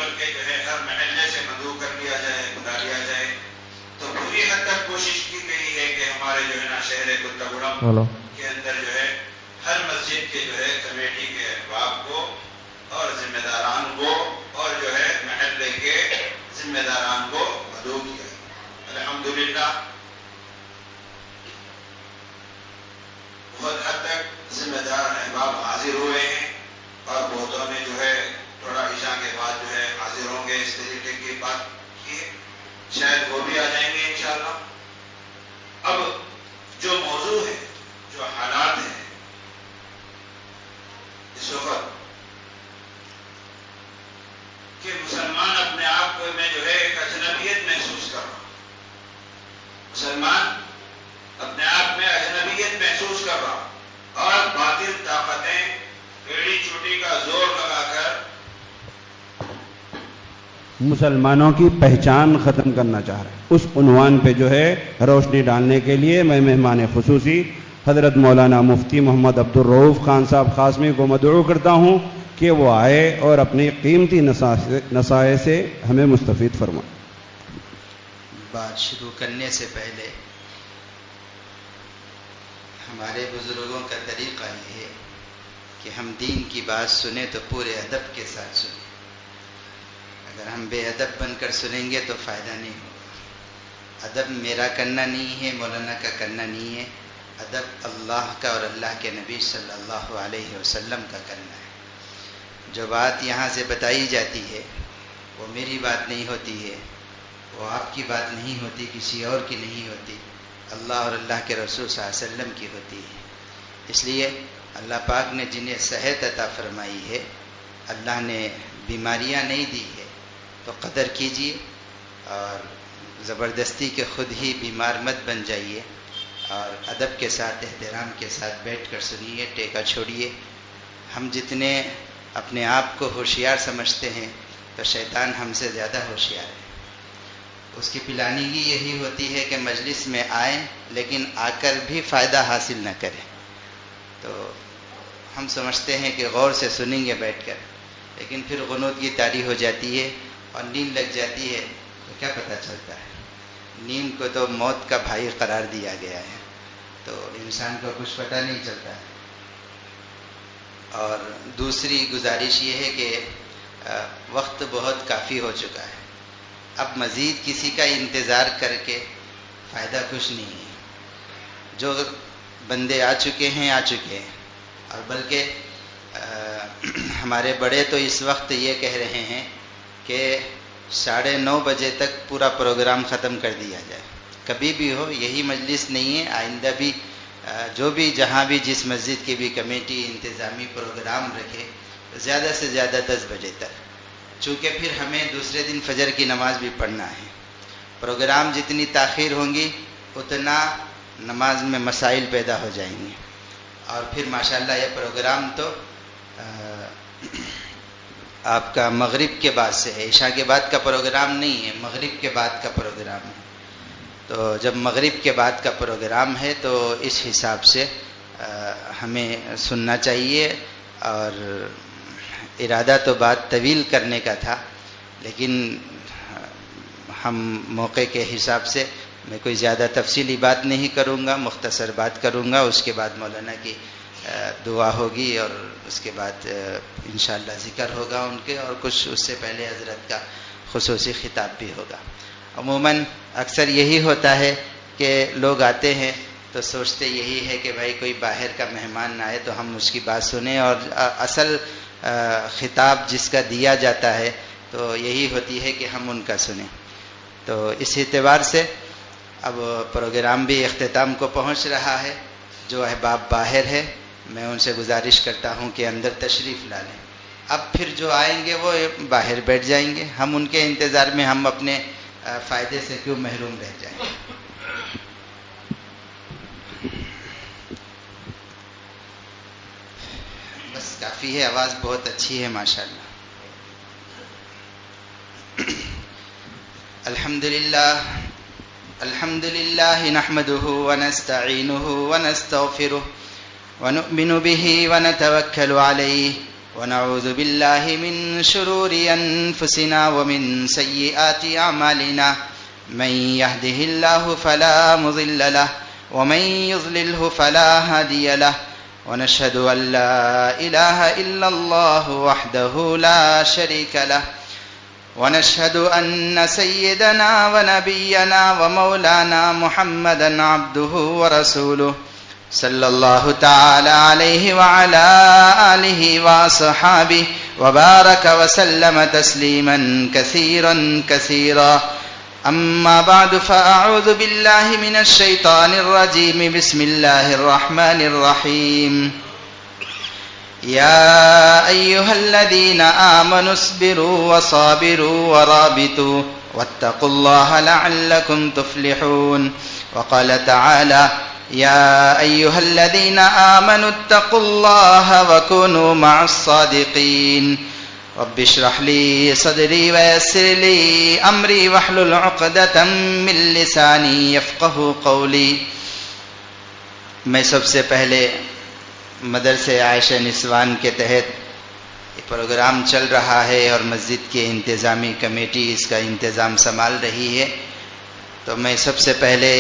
بلکہ جو ہے ہر محلے سے مدعو کر لیا جائے، بلا لیا جائے. تو پوری حد تک کوشش کی گئی ہے کہ ہمارے جو ہے نا شہر کتگڑم کے اندر جو ہے ہر مسجد کے جو ہے کمیٹی کے احباب کو اور ذمہ داران کو اور جو ہے محلے کے ذمہ داران کو مدعو کیا. الحمدللہ بہت حد تک ذمہ دار احباب حاضر ہوئے ہیں اور بہتوں نے جو ہے تھوڑا عشاء کے بعد جو ہے حاضر ہوں گے. اس طریقے کی بات کی ہے، شاید وہ بھی آ جائیں گے انشاءاللہ. اب جو موضوع ہے، جو حالات ہیں اس وقت کہ مسلمان اپنے آپ کو میں جو ہے ایک اجنبیت محسوس کر رہا ہوں. مسلمان اپنے آپ میں اجنبیت محسوس کر رہا ہوں اور باطل طاقتیں ایڑی چوٹی کا زور لگا کر مسلمانوں کی پہچان ختم کرنا چاہ رہے ہیں. اس عنوان پہ جو ہے روشنی ڈالنے کے لیے میں مہمان خصوصی حضرت مولانا مفتی محمد عبدالرؤوف خان صاحب قاسمی کو مدعو کرتا ہوں کہ وہ آئے اور اپنی قیمتی نصائح سے ہمیں مستفید فرمائیں. بات شروع کرنے سے پہلے ہمارے بزرگوں کا طریقہ یہ ہے کہ ہم دین کی بات سنیں تو پورے ادب کے ساتھ سنیں. اگر ہم بے ادب بن کر سنیں گے تو فائدہ نہیں ہوگا. ادب میرا کرنا نہیں ہے، مولانا کا کرنا نہیں ہے. ادب اللہ کا اور اللہ کے نبی صلی اللہ علیہ وسلم کا کرنا ہے. جو بات یہاں سے بتائی جاتی ہے وہ میری بات نہیں ہوتی ہے، وہ آپ کی بات نہیں ہوتی، کسی اور کی نہیں ہوتی، اللہ اور اللہ کے رسول صلی اللہ علیہ وسلم کی ہوتی ہے. اس لیے اللہ پاک نے جنہیں صحت عطا فرمائی ہے، اللہ نے بیماریاں نہیں دی ہے، تو قدر کیجیے اور زبردستی کے خود ہی بیمار مت بن جائیے اور ادب کے ساتھ احترام کے ساتھ بیٹھ کر سنیے، ٹیکا چھوڑیے. ہم جتنے اپنے آپ کو ہوشیار سمجھتے ہیں تو شیطان ہم سے زیادہ ہوشیار ہے. اس کی پلانیگی یہی ہوتی ہے کہ مجلس میں آئیں لیکن آ کر بھی فائدہ حاصل نہ کریں. تو ہم سمجھتے ہیں کہ غور سے سنیں گے بیٹھ کر، لیکن پھر غنودگی طاری ہو جاتی ہے اور نیند لگ جاتی ہے تو کیا پتہ چلتا ہے. نیند کو تو موت کا بھائی قرار دیا گیا ہے، تو انسان کو کچھ پتہ نہیں چلتا ہے. اور دوسری گزارش یہ ہے کہ وقت بہت کافی ہو چکا ہے، اب مزید کسی کا انتظار کر کے فائدہ کچھ نہیں ہے. جو بندے آ چکے ہیں اور بلکہ ہمارے بڑے تو اس وقت یہ کہہ رہے ہیں کہ 9:30 بجے تک پورا پروگرام ختم کر دیا جائے. کبھی بھی ہو یہی مجلس نہیں ہے، آئندہ بھی جو بھی جہاں بھی جس مسجد کی بھی کمیٹی انتظامی پروگرام رکھے زیادہ سے زیادہ 10 بجے تک، چونکہ پھر ہمیں دوسرے دن فجر کی نماز بھی پڑھنا ہے. پروگرام جتنی تاخیر ہوں گی اتنا نماز میں مسائل پیدا ہو جائیں گے. اور پھر ماشاءاللہ یہ پروگرام تو آپ کا مغرب کے بعد سے ہے، عشاء کے بعد کا پروگرام نہیں ہے، مغرب کے بعد کا پروگرام ہے. تو جب مغرب کے بعد کا پروگرام ہے تو اس حساب سے ہمیں سننا چاہیے. اور ارادہ تو بات طویل کرنے کا تھا، لیکن ہم موقع کے حساب سے میں کوئی زیادہ تفصیلی بات نہیں کروں گا، مختصر بات کروں گا. اس کے بعد مولانا کی دعا ہوگی اور اس کے بعد انشاءاللہ ذکر ہوگا ان کے، اور کچھ اس سے پہلے حضرت کا خصوصی خطاب بھی ہوگا. عموماً اکثر یہی ہوتا ہے کہ لوگ آتے ہیں تو سوچتے یہی ہے کہ بھائی کوئی باہر کا مہمان نہ آئے تو ہم اس کی بات سنیں، اور اصل خطاب جس کا دیا جاتا ہے تو یہی ہوتی ہے کہ ہم ان کا سنیں. تو اس اعتبار سے اب پروگرام بھی اختتام کو پہنچ رہا ہے. جو احباب باہر ہے میں ان سے گزارش کرتا ہوں کہ اندر تشریف لا لیں. اب پھر جو آئیں گے وہ باہر بیٹھ جائیں گے، ہم ان کے انتظار میں ہم اپنے فائدے سے کیوں محروم رہ جائیں. بس کافی ہے، آواز بہت اچھی ہے ماشاءاللہ. الحمد لله نحمده ونستعينه ونستغفره ونؤمن به ونتوكل عليه ونعوذ بالله من شرور أنفسنا ومن سيئات أعمالنا من يهده الله فلا مضل له ومن يضلله فلا هادي له ونشهد أن لا إله إلا الله وحده لا شريك له ونشهد أن سيدنا ونبينا ومولانا محمدا عبده ورسوله صلى الله تعالى عليه وعلى آله وصحابه وبارك وسلم تسليما كثيرا كثيرا أما بعد فأعوذ بالله من الشيطان الرجيم بسم الله الرحمن الرحيم يا أيها الذين آمنوا اصبروا وصابروا ورابطوا واتقوا الله لعلكم تفلحون وقال تعالى يا أيها الذين آمنوا اتقوا الله وكونوا مع الصادقين رب اشرح لي صدري ويسر لي أمري واحلل عقدة من لساني يفقهوا قولي. میں سب سے پہلے مدرسے عائشہ نسوان کے تحت یہ پروگرام چل رہا ہے اور مسجد کی انتظامی کمیٹی اس کا انتظام سنبھال رہی ہے، تو میں سب سے پہلے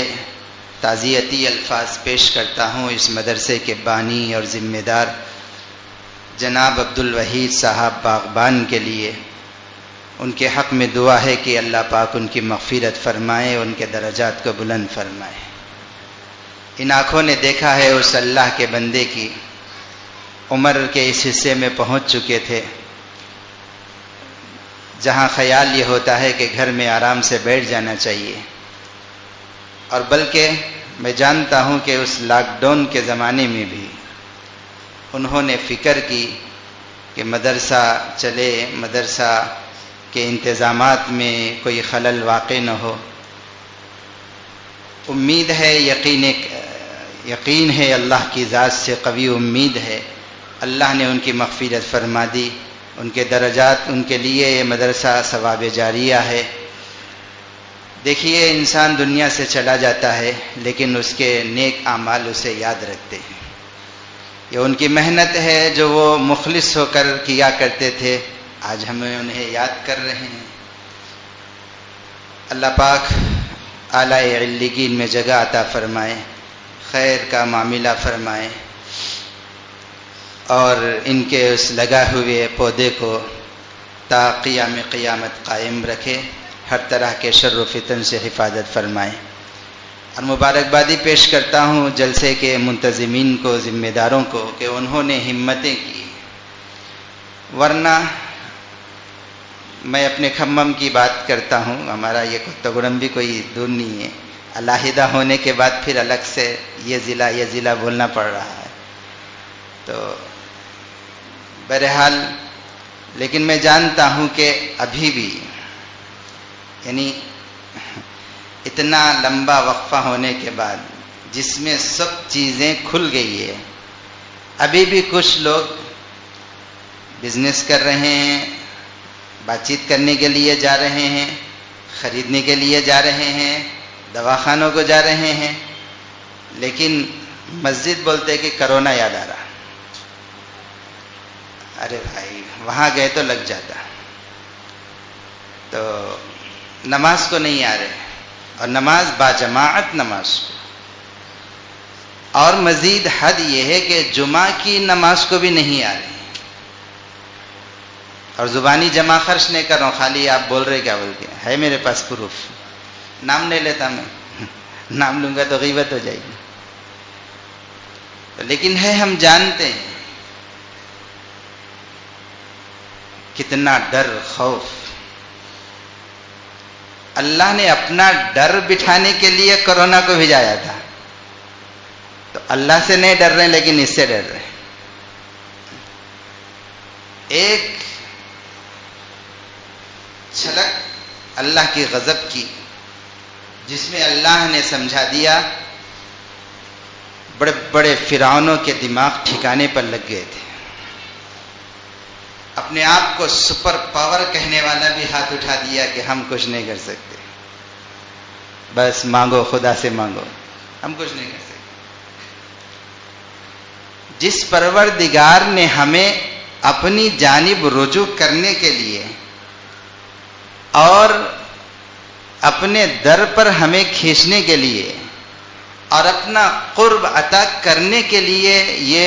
تعزیتی الفاظ پیش کرتا ہوں اس مدرسے کے بانی اور ذمہ دار جناب عبدالوحید صاحب باغبان کے لیے. ان کے حق میں دعا ہے کہ اللہ پاک ان کی مغفرت فرمائے، ان کے درجات کو بلند فرمائے. ان آنکھوں نے دیکھا ہے اس اللہ کے بندے کی عمر کے اس حصے میں پہنچ چکے تھے جہاں خیال یہ ہوتا ہے کہ گھر میں آرام سے بیٹھ جانا چاہیے، اور بلکہ میں جانتا ہوں کہ اس لاک ڈاؤن کے زمانے میں بھی انہوں نے فکر کی کہ مدرسہ چلے، مدرسہ کے انتظامات میں کوئی خلل واقع نہ ہو. امید ہے، یقین ہے، اللہ کی ذات سے قوی امید ہے، اللہ نے ان کی مغفرت فرما دی. ان کے درجات، ان کے لیے یہ مدرسہ ثواب جاریہ ہے. دیکھیے، انسان دنیا سے چلا جاتا ہے لیکن اس کے نیک اعمال اسے یاد رکھتے ہیں. یہ ان کی محنت ہے جو وہ مخلص ہو کر کیا کرتے تھے، آج ہمیں انہیں یاد کر رہے ہیں. اللہ پاک اعلی علیین میں جگہ عطا فرمائے، خیر کا معاملہ فرمائے، اور ان کے اس لگا ہوئے پودے کو تا قیام قیامت قائم رکھے، ہر طرح کے شر و فتن سے حفاظت فرمائے. اور مبارکبادی پیش کرتا ہوں جلسے کے منتظمین کو، ذمہ داروں کو، کہ انہوں نے ہمتیں کی، ورنہ میں اپنے کھمم کی بات کرتا ہوں، ہمارا یہ کتگڑم بھی کوئی دور نہیں ہے، علیحدہ ہونے کے بعد پھر الگ سے یہ ضلع بولنا پڑ رہا ہے. تو بہرحال لیکن میں جانتا ہوں کہ ابھی بھی، یعنی اتنا لمبا وقفہ ہونے کے بعد جس میں سب چیزیں کھل گئی ہے، ابھی بھی کچھ لوگ بزنس کر رہے ہیں، بات چیت کرنے کے لیے جا رہے ہیں، خریدنے کے لیے جا رہے ہیں، دواخانوں کو جا رہے ہیں، لیکن مسجد بولتے کہ کرونا یاد آ رہا. ارے بھائی، وہاں گئے تو لگ جاتا. تو نماز کو نہیں آ رہے، اور نماز باجماعت نماز کو، اور مزید حد یہ ہے کہ جمعہ کی نماز کو بھی نہیں آ رہے. اور زبانی جمع خرچ نہیں کر رہا ہوں، خالی آپ بول رہے کیا بول کے ہے، میرے پاس پروف. نام نہیں لیتا میں، نام لوں گا تو غیبت ہو جائے گی. لیکن ہے، ہم جانتے ہیں کتنا ڈر، خوف. اللہ نے اپنا ڈر بٹھانے کے لیے کرونا کو بھیجایا تھا. تو اللہ سے نہیں ڈر رہے لیکن اس سے ڈر رہے. ایک چھلک اللہ کی غضب کی، جس میں اللہ نے سمجھا دیا، بڑے بڑے فرعونوں کے دماغ ٹھکانے پر لگ گئے تھے. اپنے آپ کو سپر پاور کہنے والا بھی ہاتھ اٹھا دیا کہ ہم کچھ نہیں کر سکتے، بس مانگو، خدا سے مانگو، ہم کچھ نہیں کر سکتے. جس پروردگار نے ہمیں अपनी जानिब रुजू करने के लिए और अपने दर पर हमें खींचने के लिए और अपना कुर्ब अता करने के लिए ये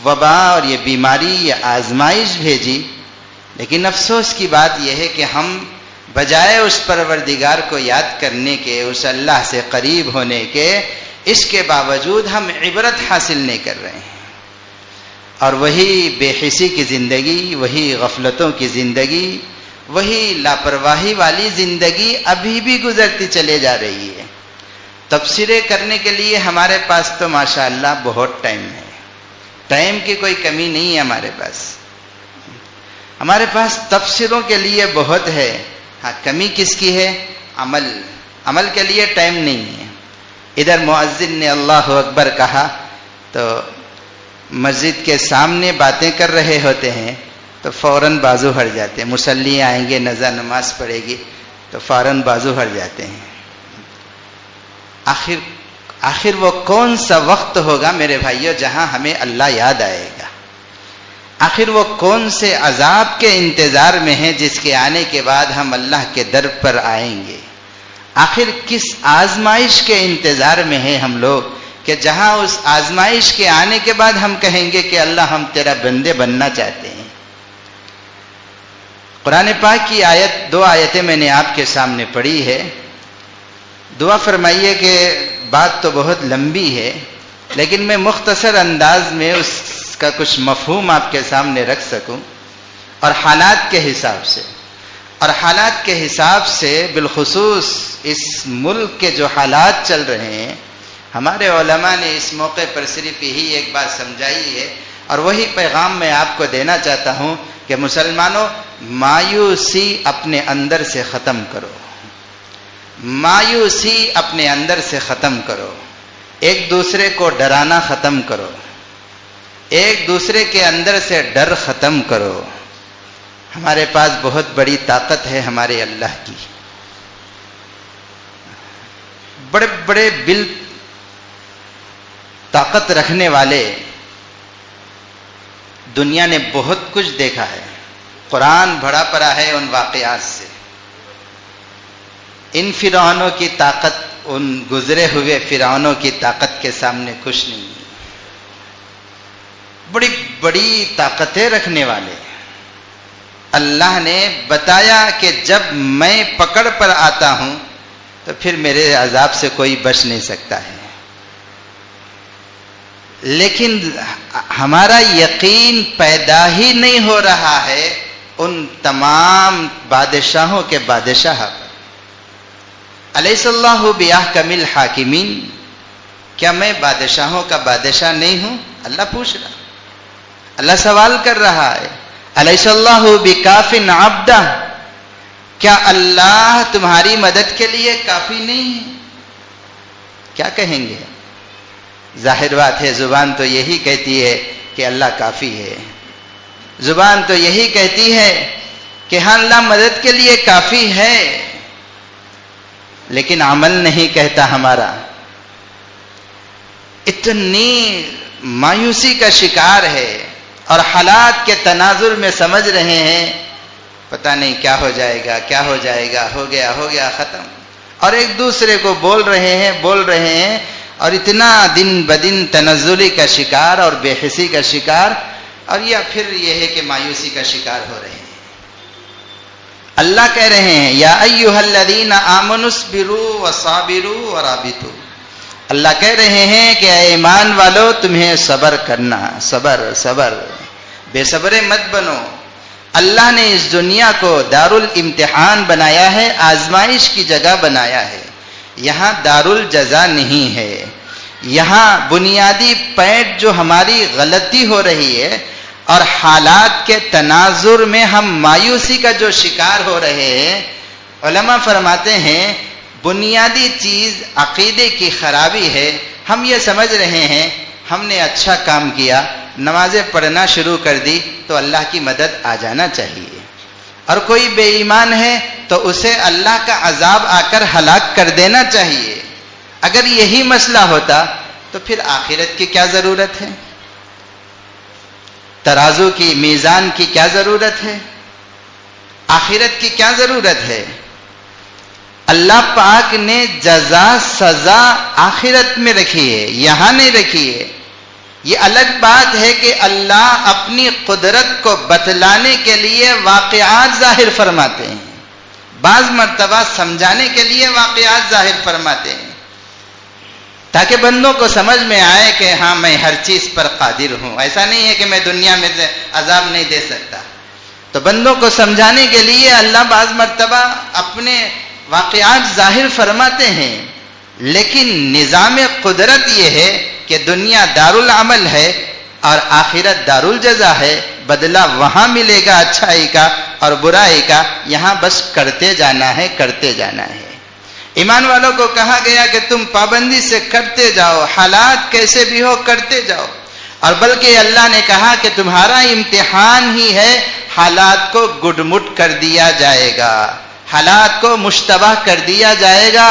वबा और ये बीमारी, ये आजमाइश भेजी। लेकिन अफसोस की बात यह है कि हम बजाय उस परवरदिगार को याद करने के, उस अल्लाह से करीब होने के, इसके बावजूद हम इबरत हासिल नहीं कर रहे हैं और वही बेहिसी की ज़िंदगी, वही गफलतों की ज़िंदगी, वही लापरवाही वाली ज़िंदगी अभी भी गुजरती चले जा रही है। तफसीरें करने के लिए हमारे पास तो माशाअल्लाह बहुत टाइम है, टाइम की कोई कमी नहीं है हमारे पास तफसीरों के लिए बहुत है। हाँ, कमी किसकी है? अमल के लिए टाइम नहीं है। इधर मुअज्जिन ने अल्लाहु अकबर कहा तो मस्जिद के सामने बातें कर रहे होते हैं तो फौरन बाजू हट जाते हैं। मुसल्ली आएंगे, नज़र नमाज पड़ेगी तो फौरन बाजू हट जाते हैं। आखिर वो कौन सा वक्त होगा मेरे भाइयों जहां हमें अल्लाह याद आएगा? आखिर वो कौन से अजाब के इंतजार में है जिसके आने के बाद हम अल्लाह के दर पर आएंगे? आखिर किस आजमाइश के इंतजार में है हम लोग कि जहां उस आजमाइश के आने के बाद हम कहेंगे कि अल्लाह हम तेरा बंदे बनना चाहते हैं। कुरान पाक की दो आयतें मैंने आपके सामने पढ़ी है। दुआ फरमाइए कि बात तो बहुत लंबी है लेकिन मैं मुख्तसर अंदाज में उसका कुछ मफहूम आपके सामने रख सकूं और हालात के हिसाब से बिलखुसूस इस मुल्क के जो हालात चल रहे हैं, हमारे उलमा ने इस मौके पर सिर्फ यही एक बात समझाई है और वही पैगाम मैं आपको देना चाहता हूं कि मुसलमानों, मायूसी अपने अंदर से ख़त्म करो, मायूसी अपने अंदर से ख़त्म करो, एक दूसरे को डराना ख़त्म करो, एक दूसरे के अंदर से डर ख़त्म करो। हमारे पास बहुत बड़ी ताकत है हमारे अल्लाह की। बड़े बड़े बिल ताकत रखने वाले दुनिया ने बहुत कुछ देखा है। कुरान भरा पड़ा है उन वाक़यात से। इन फिरौनों की ताकत, उन गुजरे हुए फिरौनों की ताकत के सामने कुछ नहीं है। बड़ी बड़ी ताकतें रखने वाले अल्लाह ने बताया कि जब मैं पकड़ पर आता हूं तो फिर मेरे अजाब से कोई बच नहीं सकता है। लेकिन हमारा यकीन पैदा ही नहीं हो रहा है उन तमाम बादशाहों के बादशाह पर। अलैहिस्सलाहु बिअहकमिल हाकिमीन, क्या मैं बादशाहों का बादशाह नहीं हूं? अल्लाह पूछ रहा, अल्लाह सवाल कर रहा है। अलैहिस्सलाहु बिकाफिन अब्दा, क्या अल्लाह तुम्हारी मदद के लिए काफी नहीं है? क्या कहेंगे? जाहिर बात है, जुबान तो यही कहती है कि अल्लाह काफी है। जुबान तो यही कहती है कि हाँ अल्लाह मदद के लिए काफी है, लेकिन अमल नहीं कहता हमारा। इतनी मायूसी का शिकार है और हालात के तनाजुर में समझ रहे हैं पता नहीं क्या हो जाएगा, क्या हो जाएगा, हो गया खत्म, और एक दूसरे को बोल रहे हैं और इतना दिन बदिन तनज़्ज़ुली का शिकार और बेहिसी का शिकार, और या फिर यह है कि मायूसी का शिकार हो रहे हैं। अल्लाह कह रहे हैं या अय्युहल्लज़ीना आमनुस्बिरू वसाबिरू वराबितू, अल्लाह कह रहे हैं कि ईमान वालों तुम्हें सब्र करना, सब्र, बेसब्रे मत बनो। अल्लाह ने इस दुनिया को दारुल इम्तिहान बनाया है, आजमाइश की जगह बनाया है। यहाँ दारुल जजा नहीं है। यहाँ बुनियादी पॉइंट जो हमारी गलती हो रही है और हालात के तनाजुर में हम मायूसी का जो शिकार हो रहे हैं, उलमा फरमाते हैं बुनियादी चीज अकीदे की खराबी है। हम ये समझ रहे हैं हमने अच्छा काम किया, नमाजें पढ़ना शुरू कर दी तो अल्लाह की मदद आ जाना चाहिए, और कोई बेईमान है तो उसे अल्लाह का अजाब आकर हलाक कर देना चाहिए। अगर यही मसला होता तो फिर आखिरत की क्या जरूरत है? तराजू की, मीज़ान की क्या ज़रूरत है? आखिरत की क्या ज़रूरत है? अल्लाह पाक ने जज़ा सज़ा आखिरत में रखी है, यहां नहीं रखी है। ये अलग बात है कि अल्लाह अपनी कुदरत को बतलाने के लिए वाक़िआत ज़ाहिर फरमाते हैं, बाज़ मर्तबा समझाने के लिए वाक़िआत ज़ाहिर फरमाते हैं, ताकि बंदों को समझ में आए कि हाँ मैं हर चीज़ पर कादिर हूँ। ऐसा नहीं है कि मैं दुनिया में अजाब नहीं दे सकता। तो बंदों को समझाने के लिए अल्लाह बाज़ मर्तबा अपने वाक़िआत ज़ाहिर फरमाते हैं, लेकिन निज़ाम कुदरत ये है कि दुनिया दारुल अमल है और आखिरत दारुल जज़ा है। बदला वहाँ मिलेगा अच्छाई का और बुराई का, यहाँ बस करते जाना है, करते जाना है। ईमान वालों को कहा गया कि तुम पाबंदी से करते जाओ, हालात कैसे भी हो करते जाओ, और बल्कि अल्लाह ने कहा कि तुम्हारा इम्तिहान ही है, हालात को गुडमुट कर दिया जाएगा, हालात को मुश्तबह कर दिया जाएगा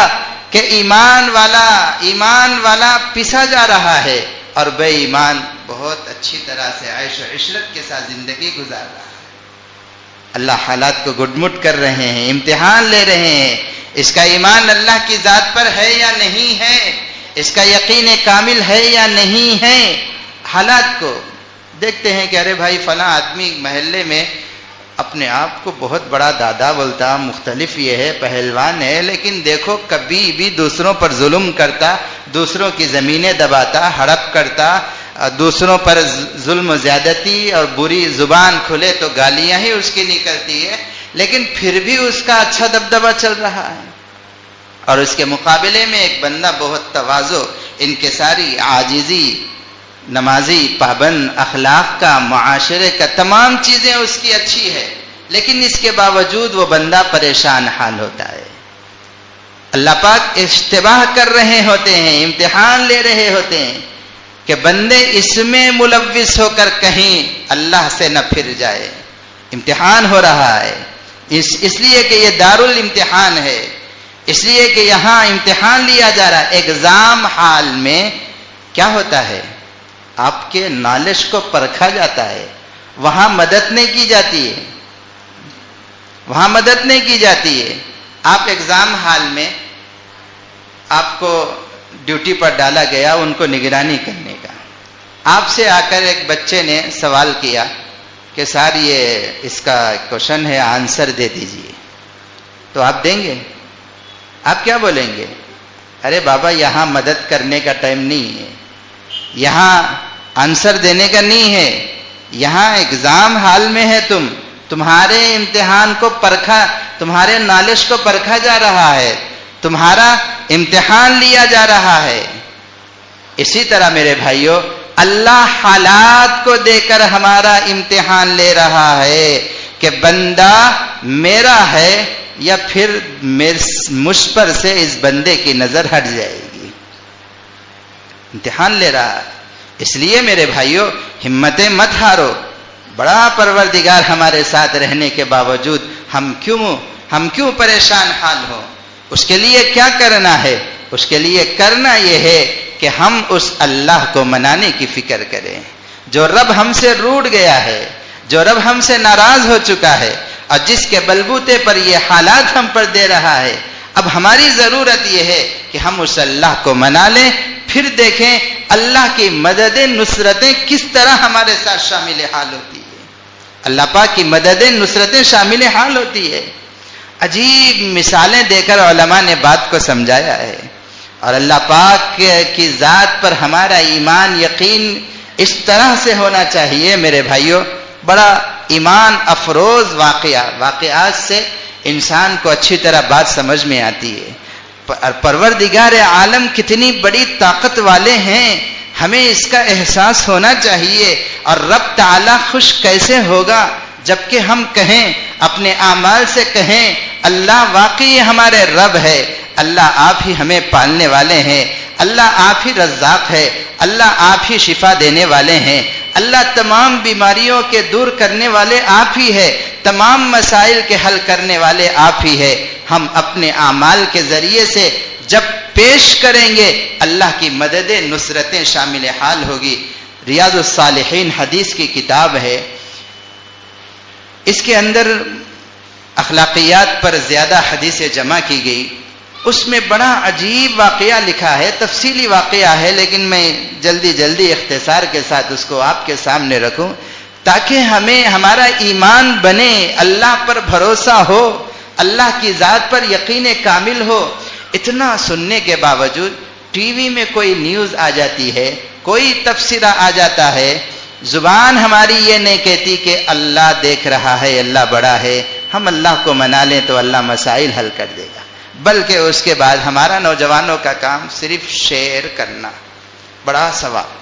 कि ईमान वाला पिसा जा रहा है और बेईमान बहुत अच्छी तरह से ऐश व इशरत के साथ जिंदगी गुजार रहा है। अल्लाह हालात को गुडमुट कर रहे हैं, इम्तिहान ले रहे हैं। इसका ईमान अल्लाह की ज़ात पर है या नहीं है, इसका यकीन कामिल है या नहीं है। हालात को देखते हैं कि अरे भाई फला आदमी महल्ले में अपने आप को बहुत बड़ा दादा बोलता, मुख्तलिफ ये है, पहलवान है, लेकिन देखो कभी भी दूसरों पर जुल्म करता, दूसरों की ज़मीनें दबाता, हड़प करता, दूसरों पर जुल्म ज़्यादती और बुरी ज़ुबान खुले तो गालियां ही उसकी निकलती है, लेकिन फिर भी उसका अच्छा दबदबा चल रहा है। और उसके मुकाबले में एक बंदा बहुत तवाज़ो, इनकिसारी, आजिज़ी, नमाजी, पाबंद, अखलाक का, मुआशरे का, तमाम चीज़ें उसकी अच्छी है, लेकिन इसके बावजूद वो बंदा परेशान हाल होता है। अल्लाह पाक इश्तिबाह कर रहे होते हैं, इम्तिहान ले रहे होते हैं कि बंदे इसमें मुलव्विस होकर कहीं अल्लाह से न फिर जाए। इम्तिहान हो रहा है इसलिए कि ये दारुल इम्तिहान है, इसलिए कि यहाँ इम्तिहान लिया जा रहा है। एग्जाम हाल में क्या होता है, आपके नॉलेज को परखा जाता है, वहां मदद नहीं की जाती है, वहां मदद नहीं की जाती है। आप एग्जाम हाल में आपको ड्यूटी पर डाला गया उनको निगरानी करने का, आपसे आकर एक बच्चे ने सवाल किया कि सर ये इसका क्वेश्चन है, आंसर दे दीजिए, तो आप देंगे? आप क्या बोलेंगे? अरे बाबा यहाँ मदद करने का टाइम नहीं है, यहाँ आंसर देने का नहीं है, यहाँ एग्जाम हाल में है, तुम्हारे इम्तिहान को परखा, तुम्हारे नॉलेज को परखा जा रहा है, तुम्हारा इम्तिहान लिया जा रहा है। इसी तरह मेरे भाइयों, अल्लाह हालात को देकर हमारा इम्तिहान ले रहा है कि बंदा मेरा है या फिर मुझ पर से इस बंदे की नजर हट जाएगी। इम्तिहान ले रहा है। इसलिए मेरे भाइयों, हिम्मतें मत हारो। बड़ा परवरदिगार हमारे साथ रहने के बावजूद हम क्यों परेशान हाल हो? उसके लिए क्या करना है? उसके लिए करना यह है कि हम उस अल्लाह को मनाने की फिक्र करें, जो रब हमसे रूठ गया है, जो रब हमसे नाराज हो चुका है और जिसके बलबूते पर यह हालात हम पर दे रहा है। अब हमारी जरूरत यह है कि हम उस अल्लाह को मना लें, फिर देखें अल्लाह की मदद नुसरतें किस तरह हमारे साथ शामिल हाल होती है। अल्लाह पाक की मदद नुसरतें शामिल हाल होती है। अजीब मिसालें देकर उलमा ने बात को समझाया है। और अल्लाह पाक की ज़ात पर हमारा ईमान यकीन इस तरह से होना चाहिए मेरे भाइयों, बड़ा ईमान अफरोज वाक़ियात से इंसान को अच्छी तरह बात समझ में आती है। परवरदिगार आलम कितनी बड़ी ताकत वाले हैं, हमें इसका एहसास होना चाहिए। और रब ताला खुश कैसे होगा जबकि हम कहें, अपने आमाल से कहें, अल्लाह वाकई हमारे रब है, अल्लाह आप ही हमें पालने वाले हैं, अल्लाह आप ही रज़्ज़ाक है, अल्लाह आप ही शिफा देने वाले हैं, अल्लाह तमाम बीमारियों के दूर करने वाले आप ही है, तमाम मसाइल के हल करने वाले आप ही है। हम अपने आमाल के जरिए से जब पेश करेंगे, अल्लाह की मदद नुसरतें शामिल हाल होगी। ریاض الصالحین حدیث کی کتاب ہے، اس کے اندر اخلاقیات پر زیادہ حدیثیں جمع کی گئی. اس میں بڑا عجیب واقعہ لکھا ہے، تفصیلی واقعہ ہے، لیکن میں جلدی اختصار کے ساتھ اس کو آپ کے سامنے رکھوں تاکہ ہمیں ہمارا ایمان بنے، اللہ پر بھروسہ ہو، اللہ کی ذات پر یقین کامل ہو. اتنا سننے کے باوجود ٹی وی میں کوئی نیوز آ جاتی ہے، کوئی تبصرہ آ جاتا ہے، زبان ہماری یہ نہیں کہتی کہ اللہ دیکھ رہا ہے، اللہ بڑا ہے، ہم اللہ کو منا لیں تو اللہ مسائل حل کر دے گا، بلکہ اس کے بعد ہمارا نوجوانوں کا کام صرف شیئر کرنا. بڑا سوال،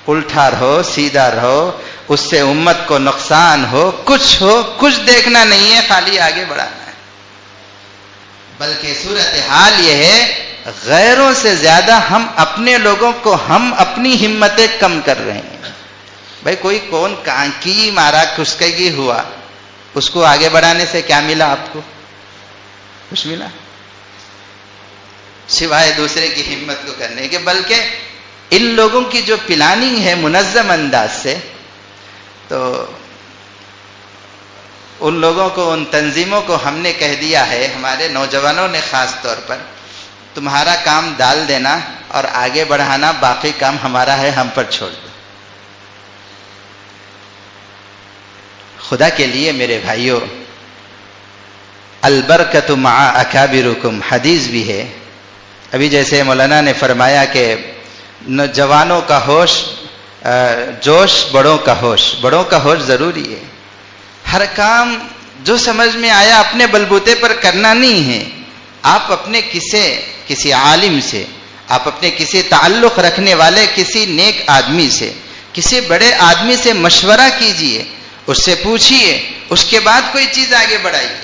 الٹا رہو سیدھا رہو، اس سے امت کو نقصان ہو، کچھ دیکھنا نہیں ہے، خالی آگے بڑھانا ہے. بلکہ صورتحال یہ ہے غیروں سے زیادہ ہم اپنے لوگوں کو، ہم اپنی ہمتیں کم کر رہے ہیں. بھائی کوئی کون کانکی مارا، کھسکگی ہوا، اس کو آگے بڑھانے سے کیا ملا آپ کو؟ کچھ ملا سوائے دوسرے کی ہمت کو کرنے کے. بلکہ ان لوگوں کی جو پلاننگ ہے منظم انداز سے، تو ان لوگوں کو، ان تنظیموں کو ہم نے کہہ دیا ہے، ہمارے نوجوانوں نے خاص طور پر، تمہارا کام ڈال دینا اور آگے بڑھانا، باقی کام ہمارا ہے، ہم پر چھوڑ دو. خدا کے لیے میرے بھائیوں، البرکت مع اکابرکم حدیث بھی ہے. ابھی جیسے مولانا نے فرمایا کہ جوانوں کا ہوش، جوش، بڑوں کا ہوش. بڑوں کا ہوش ضروری ہے. ہر کام جو سمجھ میں آیا اپنے بلبوتے پر کرنا نہیں ہے. آپ اپنے کسی عالم سے، آپ اپنے کسی تعلق رکھنے والے کسی نیک آدمی سے، کسی بڑے آدمی سے مشورہ کیجئے، اس سے پوچھئے، اس کے بعد کوئی چیز آگے بڑھائیے.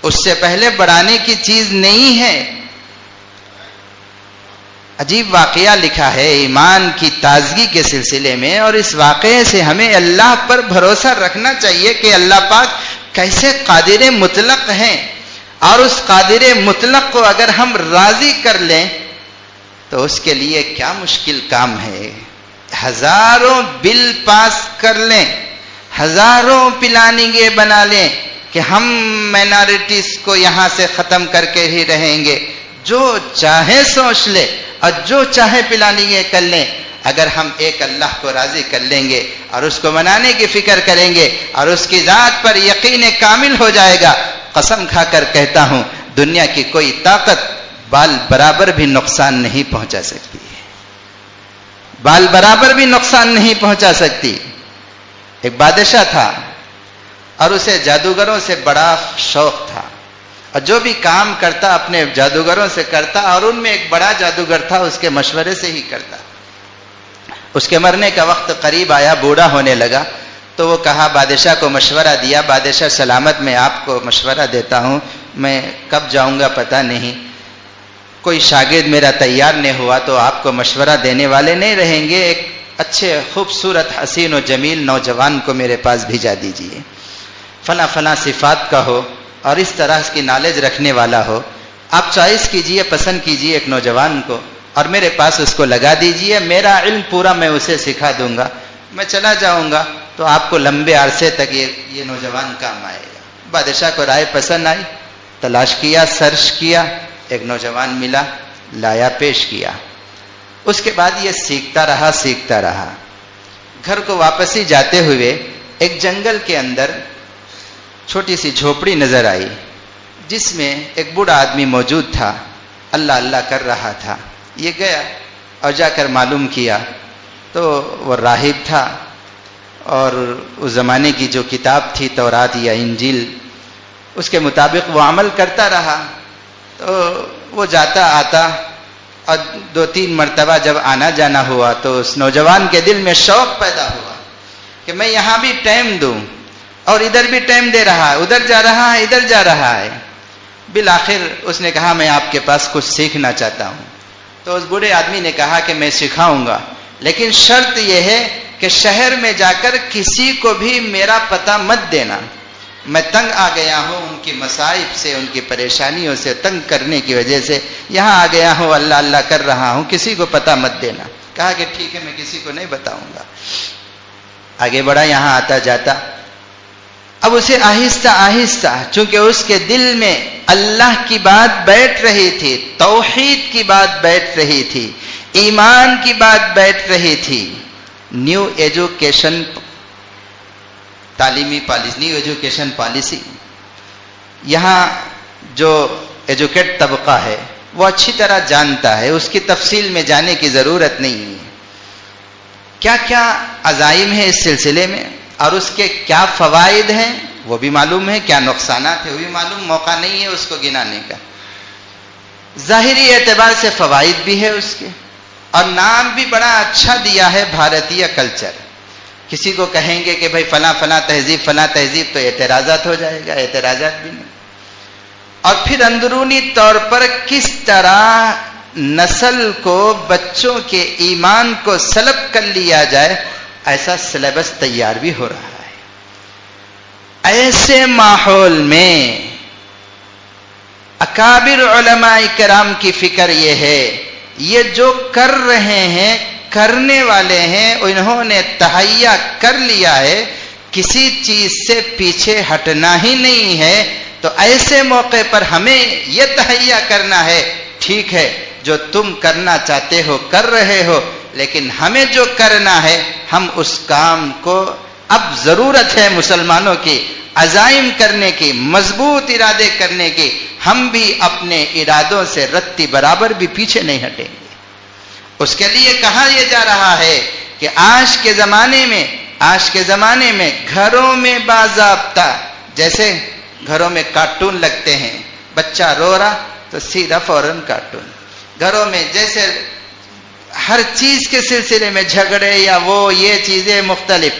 اس سے پہلے بڑھانے کی چیز نہیں ہے. عجیب واقعہ لکھا ہے ایمان کی تازگی کے سلسلے میں، اور اس واقعے سے ہمیں اللہ پر بھروسہ رکھنا چاہیے کہ اللہ پاک کیسے قادر مطلق ہیں، اور اس قادر مطلق کو اگر ہم راضی کر لیں تو اس کے لیے کیا مشکل کام ہے. ہزاروں بل پاس کر لیں، ہزاروں پلاننگیں بنا لیں کہ ہم مائنارٹیز کو یہاں سے ختم کر کے ہی رہیں گے، جو چاہے سوچ لے اور جو چاہے پلاننگیں کر لیں، اگر ہم ایک اللہ کو راضی کر لیں گے اور اس کو منانے کی فکر کریں گے اور اس کی ذات پر یقین کامل ہو جائے گا، قسم کھا کر کہتا ہوں دنیا کی کوئی طاقت بال برابر بھی نقصان نہیں پہنچا سکتی ہے. بال برابر بھی نقصان نہیں پہنچا سکتی. ایک بادشاہ تھا اور اسے جادوگروں سے بڑا شوق تھا، اور جو بھی کام کرتا اپنے جادوگروں سے کرتا، اور ان میں ایک بڑا جادوگر تھا، اس کے مشورے سے ہی کرتا. اس کے مرنے کا وقت قریب آیا، بوڑھا ہونے لگا، تو وہ کہا، بادشاہ کو مشورہ دیا، بادشاہ سلامت میں آپ کو مشورہ دیتا ہوں، میں کب جاؤں گا پتہ نہیں، کوئی شاگرد میرا تیار نہیں ہوا تو آپ کو مشورہ دینے والے نہیں رہیں گے، ایک اچھے خوبصورت حسین و جمیل نوجوان کو میرے پاس بھیجا دیجئے، فلاں فلاں صفات کا ہو اور اس طرح کی نالج رکھنے والا ہو، آپ چوائس کیجئے، پسند کیجئے ایک نوجوان کو اور میرے پاس اس کو لگا دیجئے، میرا علم پورا میں اسے سکھا دوں گا، میں چلا جاؤں گا تو آپ کو لمبے عرصے تک یہ نوجوان کام آئے گا. بادشاہ کو رائے پسند آئی، تلاش کیا، سرچ کیا، ایک نوجوان ملا، لایا، پیش کیا. اس کے بعد یہ سیکھتا رہا. گھر کو واپس ہی جاتے ہوئے ایک جنگل کے اندر چھوٹی سی جھوپڑی نظر آئی جس میں ایک بوڑھا آدمی موجود تھا، اللہ اللہ کر رہا تھا. یہ گیا اور جا کر معلوم کیا تو وہ راہب تھا، اور اس زمانے کی جو کتاب تھی تورات یا انجیل، اس کے مطابق وہ عمل کرتا رہا. تو وہ جاتا آتا، اور 2-3 مرتبہ جب آنا جانا ہوا تو اس نوجوان کے دل میں شوق پیدا ہوا کہ میں یہاں بھی ٹائم دوں اور ادھر بھی ٹائم دے رہا ہے، ادھر جا رہا ہے، ادھر جا رہا ہے. بالآخر اس نے کہا میں آپ کے پاس کچھ سیکھنا چاہتا ہوں. تو اس بوڑھے آدمی نے کہا کہ میں سکھاؤں گا، لیکن شرط یہ ہے کہ شہر میں جا کر کسی کو بھی میرا پتہ مت دینا. میں تنگ آ گیا ہوں ان کی مصائب سے، ان کی پریشانیوں سے تنگ کرنے کی وجہ سے یہاں آ گیا ہوں، اللہ اللہ کر رہا ہوں، کسی کو پتہ مت دینا. कहा कि ठीक है, मैं किसी को नहीं बताऊंगा। आगे बढ़ा, यहां आता जाता। अब उसे आहिस्ता आहिस्ता, चूंकि उसके दिल में अल्लाह की बात बैठ रही थी, तौहीद की बात बैठ रही थी, ईमान की बात बैठ रही थी, न्यू एजुकेशन तालीमी पॉलिसी, न्यू एजुकेशन पॉलिसी, यहां जो एजुकेट तबका है वो अच्छी तरह जानता है, उसकी तफसील में जाने की जरूरत नहीं है। क्या क्या अजाइम है इस सिलसिले में और उसके क्या फवाइद हैं वो भी मालूम है, क्या नुकसानात है वो भी मालूम, मौका नहीं है उसको गिनाने का। जाहिरी एतबार से फवाइद भी है उसके, और नाम भी बड़ा अच्छा दिया है, भारतीय कल्चर। किसी को कहेंगे कि भाई फला फला तहजीब, तो एतराजात हो जाएगा, एतराजात भी नहीं। और फिर अंदरूनी तौर पर किस तरह नस्ल को, बच्चों के ईमान को सलब कर लिया जाए, ऐसा सिलेबस तैयार भी हो रहा है। ऐसे माहौल में अकाबिर उलमाए किराम की फिक्र ये है, ये जो कर रहे हैं, करने वाले हैं, इन्होंने तहैया कर लिया है, किसी चीज से पीछे हटना ही नहीं है। तो ऐसे मौके पर हमें यह तहैया करना है, ठीक है जो तुम करना चाहते हो कर रहे हो, लेकिन हमें जो करना है, हम उस काम को, अब जरूरत है मुसलमानों की अजाइम करने की, मजबूत इरादे करने की। हम भी अपने इरादों से रत्ती बराबर भी पीछे नहीं हटेंगे। उसके लिए कहा यह जा रहा है कि आज के जमाने में घरों में बाज़ाब्ता, जैसे घरों में कार्टून लगते हैं, बच्चा रो रहा तो सीधा फौरन कार्टून, घरों में जैसे हर चीज के सिलसिले में झगड़े या वो ये चीजें मुख्तलिफ।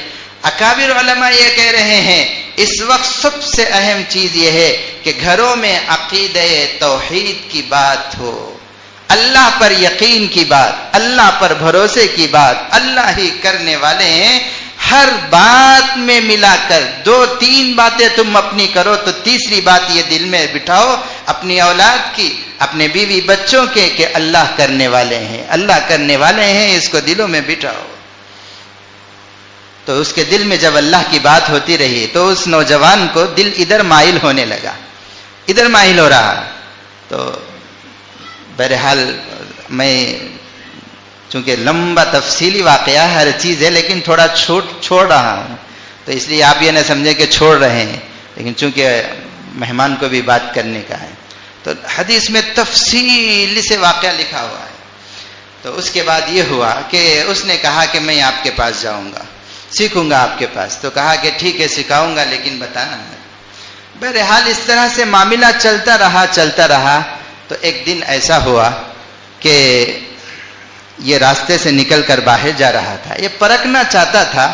अकाबिर उलमा ये कह रहे हैं इस वक्त सबसे अहम चीज ये है कि घरों में अकीदे तौहीद की बात हो, अल्लाह पर यकीन की बात, अल्लाह पर भरोसे की बात। अल्लाह ही करने वाले हैं। हर बात में मिलाकर 2-3 बातें तुम अपनी करो तो तीसरी बात ये दिल में बिठाओ अपनी औलाद की, अपने बीवी बच्चों के, कि अल्लाह करने वाले हैं, अल्लाह करने वाले हैं, इसको दिलों में बिठाओ। तो उसके दिल में जब अल्लाह की बात होती रही तो उस नौजवान को दिल इधर माइल होने लगा, इधर माइल हो रहा। तो बहरहाल मैं, चूंकि लंबा तफसीली वाकया हर चीज़ है, लेकिन थोड़ा छोड़ रहा हूँ, तो इसलिए आप ये ना समझे कि छोड़ रहे हैं, लेकिन चूंकि मेहमान को भी बात करने का है। तो हदीस में तफसील से वाकया लिखा हुआ है। तो उसके बाद ये हुआ कि उसने कहा कि मैं आपके पास जाऊँगा, सीखूंगा आपके पास। तो कहा कि ठीक है सिखाऊंगा, लेकिन बताना मत। बहरहाल इस तरह से मामला चलता रहा। तो एक दिन ऐसा हुआ कि ये रास्ते से निकलकर बाहर जा रहा था। ये परखना चाहता था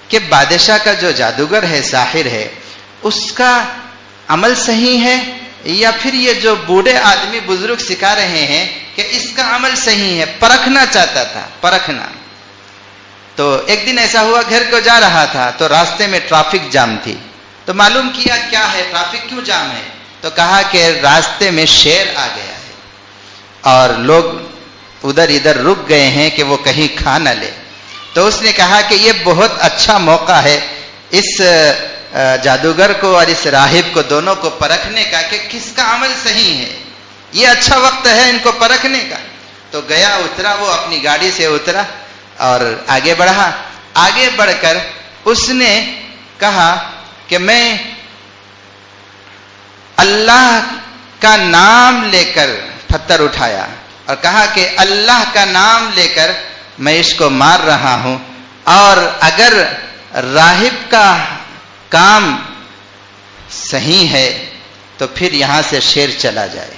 कि बादशाह का जो जादूगर है, साहिर है, उसका अमल सही है या फिर ये जो बूढ़े आदमी बुजुर्ग सिखा रहे हैं कि इसका अमल सही है। परखना चाहता था, परखना। तो एक दिन ऐसा हुआ, घर को जा रहा था तो रास्ते में ट्रैफिक जाम थी। तो मालूम किया क्या है, ट्रैफिक क्यों जाम है। तो कहा कि रास्ते में शेर आ गया है और लोग उधर इधर रुक गए हैं कि वो कहीं खा न ले। तो उसने कहा कि ये बहुत अच्छा मौका है इस जादूगर को और इस राहिब को, दोनों को परखने का कि किसका अमल सही है। ये अच्छा वक्त है इनको परखने का। तो गया, उतरा, वो अपनी गाड़ी से उतरा और आगे बढ़ा। आगे बढ़कर उसने कहा कि मैं अल्लाह का नाम लेकर, पत्थर उठाया और कहा कि अल्लाह का नाम लेकर मैं इसको मार रहा हूं, और अगर राहिब का काम सही है तो फिर यहां से शेर चला जाए,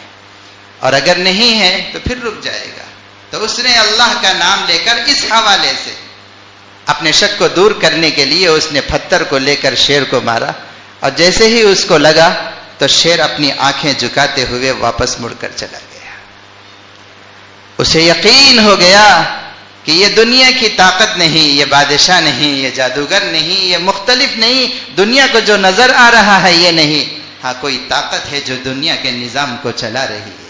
और अगर नहीं है तो फिर रुक जाएगा। तो उसने अल्लाह का नाम लेकर इस हवाले से अपने शक को दूर करने के लिए उसने पत्थर को लेकर शेर को मारा, और जैसे ही उसको लगा तो शेर अपनी आंखें झुकाते हुए वापस मुड़कर चला गया। उसे यकीन हो गया कि ये दुनिया की ताकत नहीं, ये बादशाह नहीं, ये जादूगर नहीं, ये मुख्तलिफ नहीं, दुनिया को जो नजर आ रहा है ये नहीं, हाँ कोई ताकत है जो दुनिया के निजाम को चला रही है।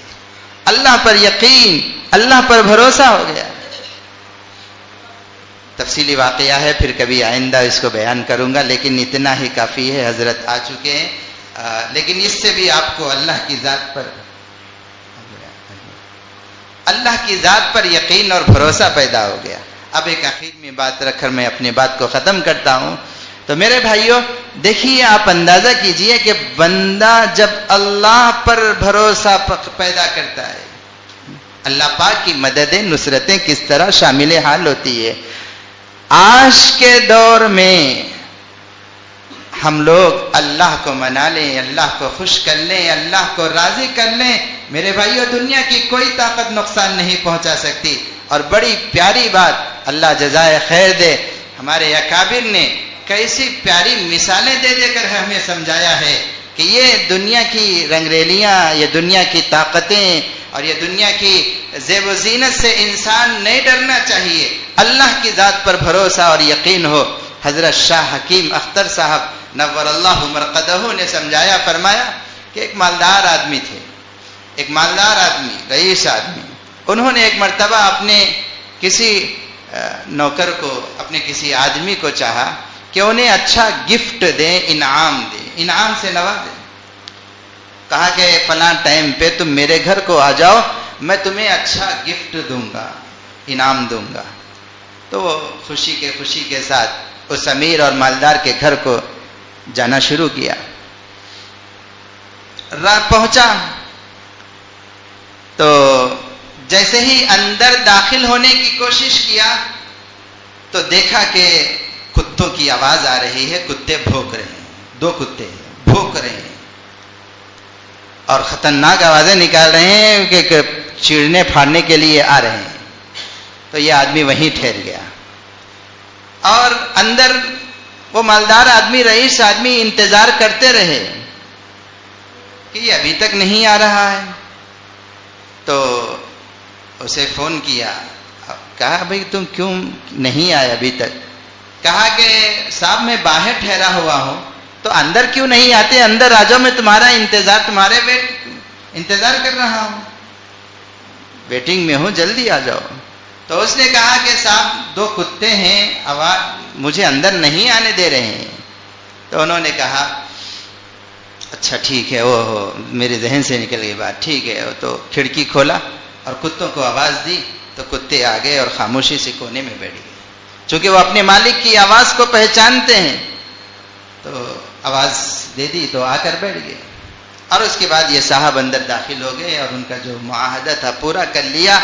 अल्लाह पर यकीन, अल्लाह पर भरोसा हो गया। तफसीली वाक़या है, फिर कभी आइंदा इसको बयान करूंगा, लेकिन इतना ही काफ़ी है। हज़रत आ चुके हैं, लेकिन इससे भी आपको अल्लाह की ज़ात पर यकीन और भरोसा पैदा हो गया। अब एक आखिर में बात रखकर मैं अपनी बात को ख़त्म करता हूँ। तो मेरे भाइयों, देखिए, आप अंदाज़ा कीजिए कि बंदा जब अल्लाह पर भरोसा पैदा करता है, अल्लाह पाक की मददें, नुसरतें किस तरह शामिल हाल होती है। आज के दौर में हम लोग अल्लाह को मना लें, अल्लाह को खुश कर लें, अल्लाह को राज़ी कर लें, मेरे भाइयों, दुनिया की कोई ताकत नुकसान नहीं पहुंचा सकती। और बड़ी प्यारी बात, अल्लाह जज़ाए खैर दे, हमारे अकाबिर ने कैसी प्यारी मिसालें दे देकर हमें समझाया है कि ये दुनिया की रंगरेलियाँ, ये दुनिया की ताकतें और ये दुनिया की ज़ेब व ज़ीनत से इंसान नहीं डरना चाहिए। अल्लाह की ज़ात पर भरोसा और यकीन हो। हज़रत शाह हकीम अख्तर साहब नव्वरल्लाहु मरक़दहू ने समझाया, फरमाया कि एक मालदार आदमी थे, एक मालदार आदमी, रईस आदमी। उन्होंने एक मर्तबा अपने किसी नौकर को, अपने किसी आदमी को चाहा कि उन्हें अच्छा गिफ्ट दें, इनाम दें, इनाम से नवाजें। कहा कि फलां टाइम पे तुम मेरे घर को आ जाओ, मैं तुम्हें अच्छा गिफ्ट दूंगा, इनाम दूंगा। तो वो खुशी के साथ उस अमीर और मालदार के घर को जाना शुरू किया। रात पहुंचा तो जैसे ही अंदर दाखिल होने की कोशिश किया तो देखा कि कुत्तों की आवाज आ रही है, कुत्ते भौंक रहे हैं, 2 कुत्ते भौंक रहे हैं और खतरनाक आवाजें निकाल रहे हैं कि चीरने फाड़ने के लिए आ रहे हैं। तो यह आदमी वहीं ठहर गया और अंदर वो मालदार आदमी, रईस आदमी इंतजार करते रहे कि ये अभी तक नहीं आ रहा है। तो उसे फोन किया, कहा भाई तुम क्यों नहीं आए अभी तक? कहा कि साहब मैं बाहर ठहरा हुआ हूं, तो अंदर क्यों नहीं आते? अंदर आ जाओ, मैं तुम्हारा इंतजार, तुम्हारे इंतजार कर रहा हूं, वेटिंग में हूं, जल्दी आ जाओ। तो उसने कहा कि साहब 2 कुत्ते हैं, आवाज मुझे अंदर नहीं आने दे रहे हैं। तो उन्होंने कहा अच्छा ठीक है, ओहो मेरे जहन से निकल गई बात, ठीक है। तो खिड़की खोला और कुत्तों को आवाज दी तो कुत्ते आ गए और खामोशी से कोने में बैठ गए। चूंकि वो अपने मालिक की आवाज को पहचानते हैं तो आवाज दे दी तो आकर बैठ गए। और उसके बाद ये साहब अंदर दाखिल हो गए और उनका जो मुआहदा था पूरा कर लिया।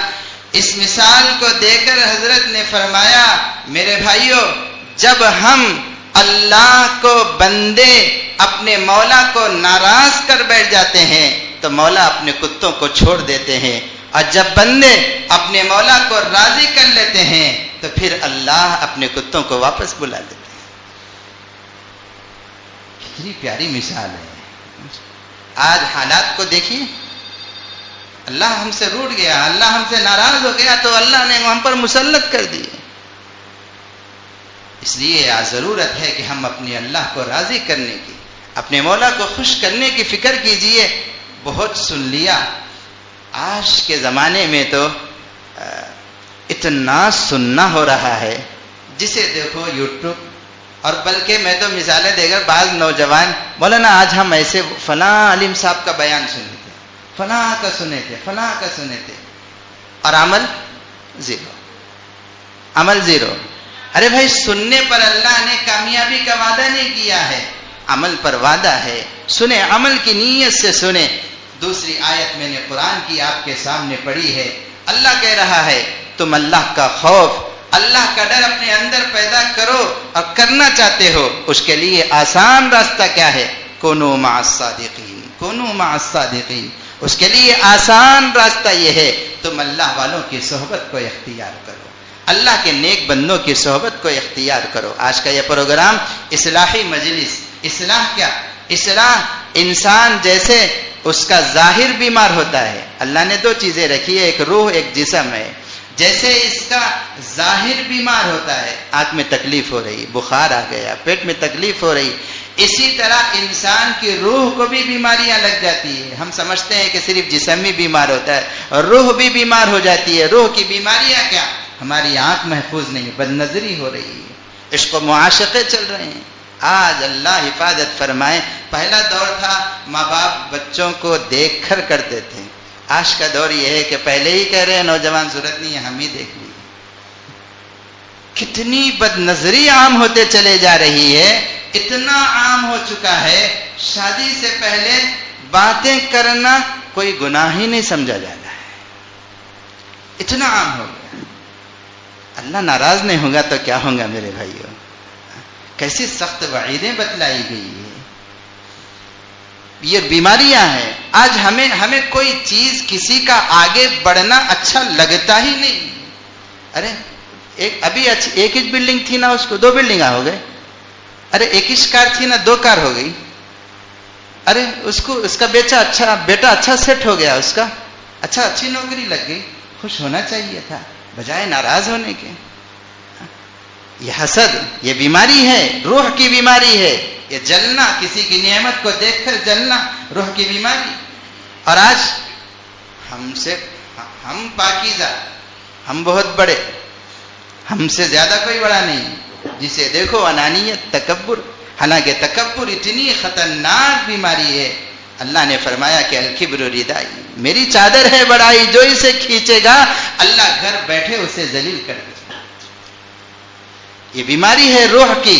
इस मिसाल को देकर हजरत ने फरमाया, मेरे भाइयों, जब हम अल्लाह को बंदे अपने मौला को नाराज कर बैठ जाते हैं तो मौला अपने कुत्तों को छोड़ देते हैं, और जब बंदे अपने मौला को राजी कर लेते हैं तो फिर अल्लाह अपने कुत्तों को वापस बुला लेते हैं। कितनी प्यारी मिसाल है। आज हालात को देखिए, अल्लाह हमसे रूठ गया, अल्लाह हमसे नाराज हो गया तो अल्लाह ने हम पर मुसल्लत कर दिए। इसलिए आज जरूरत है कि हम अपने अल्लाह को राजी करने की, अपने मौला को खुश करने की फिक्र कीजिए। बहुत सुन लिया, आज के ज़माने में तो इतना सुनना हो रहा है, जिसे देखो यूट्यूब। और बल्कि मैं तो मिसालें देकर बाज नौजवान, मौलाना आज हम ऐसे फलां आलिम साहब का बयान सुने थे, फलां का सुने थे, फलां का सुने थे, और अमल ज़ीरो, अमल ज़ीरो। अरे भाई, सुनने पर अल्लाह ने कामयाबी का वादा नहीं किया है, अमल पर वादा है। सुने, अमल की नीयत से सुने। दूसरी आयत मैंने कुरान की आपके सामने पढ़ी है। अल्लाह कह रहा है तुम अल्लाह का खौफ, अल्लाह का डर अपने अंदर पैदा करो, और करना चाहते हो उसके लिए आसान रास्ता क्या है? कुनू मअस-सादिकीन, कुनू मअस-सादिकीन। उसके लिए आसान रास्ता यह है तुम अल्लाह वालों की सोहबत को इख्तियार करो, अल्लाह के नेक बंदों की सोहबत को इख्तियार करो। आज का यह प्रोग्राम इस्लाही मजलिस, इस्लाह क्या? इस्लाह इंसान जैसे उसका जाहिर बीमार होता है, अल्लाह ने 2 चीजें रखी है, एक रूह एक जिस्म है। जैसे इसका जाहिर बीमार होता है, आंख में तकलीफ हो रही, बुखार आ गया, पेट में तकलीफ हो रही, इसी तरह इंसान की रूह को भी बीमारियां लग जाती है। हम समझते हैं कि सिर्फ जिस्म ही बीमार होता है, और रूह भी बीमार हो जाती है। रूह की बीमारियां क्या? ہماری آنکھ محفوظ نہیں، بدنظری ہو رہی ہے، عشق و معاشقے چل رہے ہیں. آج اللہ حفاظت فرمائے. پہلا دور تھا ماں باپ بچوں کو دیکھ کر کرتے تھے. آج کا دور یہ ہے کہ پہلے ہی کہہ رہے ہیں نوجوان صورت نہیں ہے، ہم ہی دیکھ لیے. کتنی بد نظری عام ہوتے چلے جا رہی ہے. اتنا عام ہو چکا ہے شادی سے پہلے باتیں کرنا کوئی گناہ ہی نہیں سمجھا جاتا ہے. اتنا عام ہو گیا. اللہ ناراض نہیں ہوگا تو کیا ہوگا میرے بھائیوں. کیسی سخت وعیدیں بتلائی گئی ہے. یہ بیماریاں ہیں. آج ہمیں کوئی چیز کسی کا آگے بڑھنا اچھا لگتا ہی نہیں. ارے ابھی ایک ہی بلڈنگ تھی نا، اس کو 2 بلڈنگاں ہو گئے. ارے ایک ہی کار تھی نا، 2 کار ہو گئی. ارے اس کا بیٹا اچھا سیٹ ہو گیا، اس کا اچھی نوکری لگ گئی. خوش ہونا چاہیے تھا بجائے ناراض ہونے کے. یہ حسد، یہ بیماری ہے، روح کی بیماری ہے. یہ جلنا، کسی کی نعمت کو دیکھ کر جلنا، روح کی بیماری. اور آج ہم پاکیزہ، ہم بہت بڑے، ہم سے زیادہ کوئی بڑا نہیں. جسے دیکھو انانیت، تکبر. حالانکہ تکبر اتنی خطرناک بیماری ہے. اللہ نے فرمایا کہ الکبر ردائی، میری چادر ہے بڑائی، جو اسے کھینچے گا اللہ گھر بیٹھے اسے ذلیل کر دے. یہ بیماری ہے روح کی.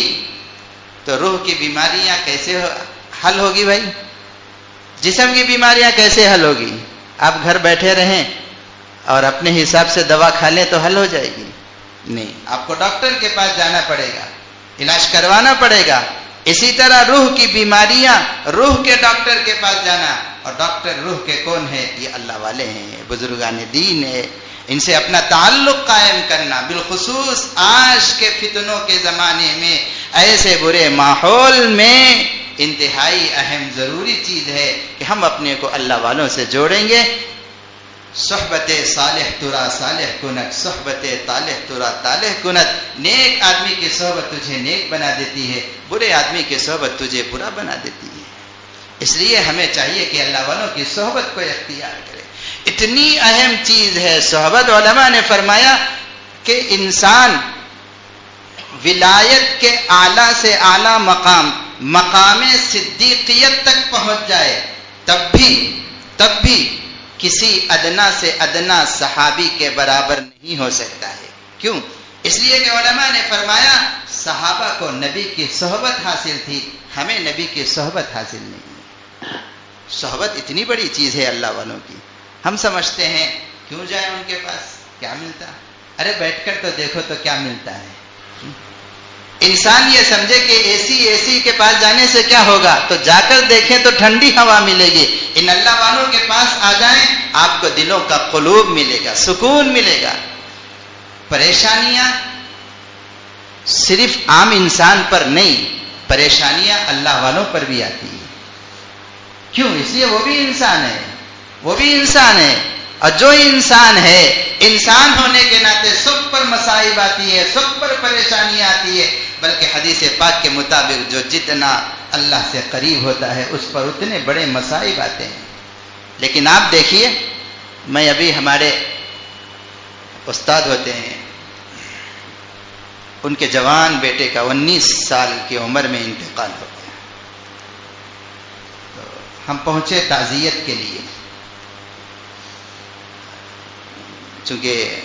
تو روح کی بیماریاں کیسے حل ہوگی بھائی؟ جسم کی بیماریاں کیسے حل ہوگی؟ آپ گھر بیٹھے رہیں اور اپنے حساب سے دوا کھا لیں تو حل ہو جائے گی؟ نہیں، آپ کو ڈاکٹر کے پاس جانا پڑے گا، علاج کروانا پڑے گا. اسی طرح روح کی بیماریاں، روح کے ڈاکٹر کے پاس جانا. اور ڈاکٹر روح کے کون ہے؟ یہ اللہ والے ہیں، بزرگان دین ہے. ان سے اپنا تعلق قائم کرنا، بالخصوص آج کے فتنوں کے زمانے میں، ایسے برے ماحول میں انتہائی اہم ضروری چیز ہے کہ ہم اپنے کو اللہ والوں سے جوڑیں گے. صحبت صالح ترا صالح کنت، صحبت طالح ترا طالح کنت. نیک آدمی کی صحبت تجھے نیک بنا دیتی ہے، برے آدمی کی صحبت تجھے برا بنا دیتی ہے. اس لیے ہمیں چاہیے کہ اللہ والوں کی صحبت کو اختیار کرے. اتنی اہم چیز ہے صحبت. علماء نے فرمایا کہ انسان ولایت کے اعلیٰ سے اعلیٰ مقام صدیقیت تک پہنچ جائے تب بھی کسی ادنا سے ادنا صحابی کے برابر نہیں ہو سکتا ہے. کیوں؟ اس لیے کہ علماء نے فرمایا صحابہ کو نبی کی صحبت حاصل تھی، ہمیں نبی کی صحبت حاصل نہیں. صحبت اتنی بڑی چیز ہے اللہ والوں کی. ہم سمجھتے ہیں کیوں جائیں ان کے پاس، کیا ملتا؟ ارے بیٹھ کر تو دیکھو تو کیا ملتا ہے. انسان یہ سمجھے کہ اے سی کے پاس جانے سے کیا ہوگا، تو جا کر دیکھیں تو ٹھنڈی ہوا ملے گی. ان اللہ والوں کے پاس آ جائیں، آپ کو دلوں کا قلوب ملے گا، سکون ملے گا. پریشانیاں صرف عام انسان پر نہیں، پریشانیاں اللہ والوں پر بھی آتی ہیں. کیوں؟ اس لیے وہ بھی انسان ہے. اور جو انسان ہے، انسان ہونے کے ناطے سب پر مصائب آتی ہے، سب پر پریشانیاں آتی ہے. بلکہ حدیث پاک کے مطابق جو جتنا اللہ سے قریب ہوتا ہے اس پر اتنے بڑے مصائب آتے ہیں. لیکن آپ دیکھیے، میں ابھی ہمارے استاد ہوتے ہیں، ان کے جوان بیٹے کا 19 سال کی عمر میں انتقال ہو گیا. تو ہم پہنچے تعزیت کے لیے، چونکہ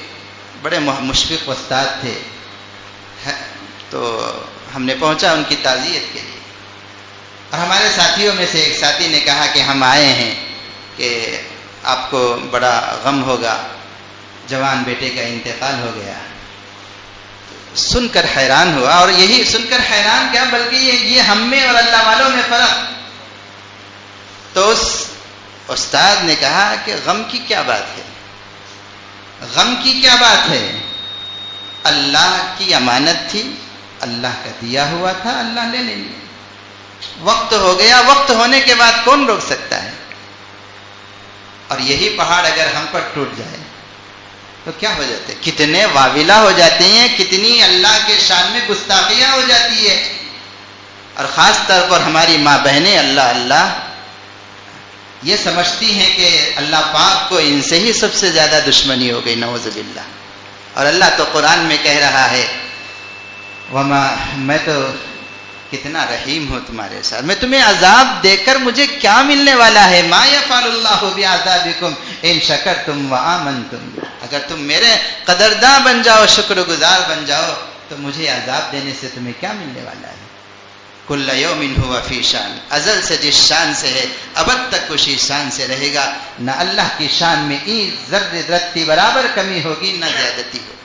بڑے مشفق استاد تھے، تو ہم نے پہنچا ان کی تعزیت کے لیے. اور ہمارے ساتھیوں میں سے ایک ساتھی نے کہا کہ ہم آئے ہیں کہ آپ کو بڑا غم ہوگا، جوان بیٹے کا انتقال ہو گیا. سن کر حیران ہوا، اور یہی سن کر حیران کیا بلکہ یہ ہم میں اور اللہ والوں میں فرق. تو اس استاد نے کہا کہ غم کی کیا بات ہے، غم کی کیا بات ہے؟ اللہ کی امانت تھی، اللہ کا دیا ہوا تھا، اللہ نے لے لیا. وقت ہو گیا، وقت ہونے کے بعد کون روک سکتا ہے؟ اور یہی پہاڑ اگر ہم پر ٹوٹ جائے تو کیا ہو جاتے؟ کتنے واویلا ہو جاتے ہیں، کتنی اللہ کے شان میں گستاخیاں ہو جاتی ہے. اور خاص طور پر ہماری ماں بہنیں اللہ یہ سمجھتی ہیں کہ اللہ پاک کو ان سے ہی سب سے زیادہ دشمنی ہو گئی، نعوذ باللہ. اور اللہ تو قرآن میں کہہ رہا ہے وما میں تو کتنا رحیم ہوں تمہارے ساتھ، میں تمہیں عذاب دے کر مجھے کیا ملنے والا ہے، ما یفعل اللہ بعذابکم ان شکرتم وآمنتم، اگر تم میرے قدرداں بن جاؤ، شکر گزار بن جاؤ تو مجھے عذاب دینے سے تمہیں کیا ملنے والا ہے۔ کل یوم ہوا فی شان، ازل سے جس شان سے ہے ابد تک اسی شان سے رہے گا، نہ اللہ کی شان میں ذرہ رتی برابر کمی ہوگی نہ زیادتی ہوگی۔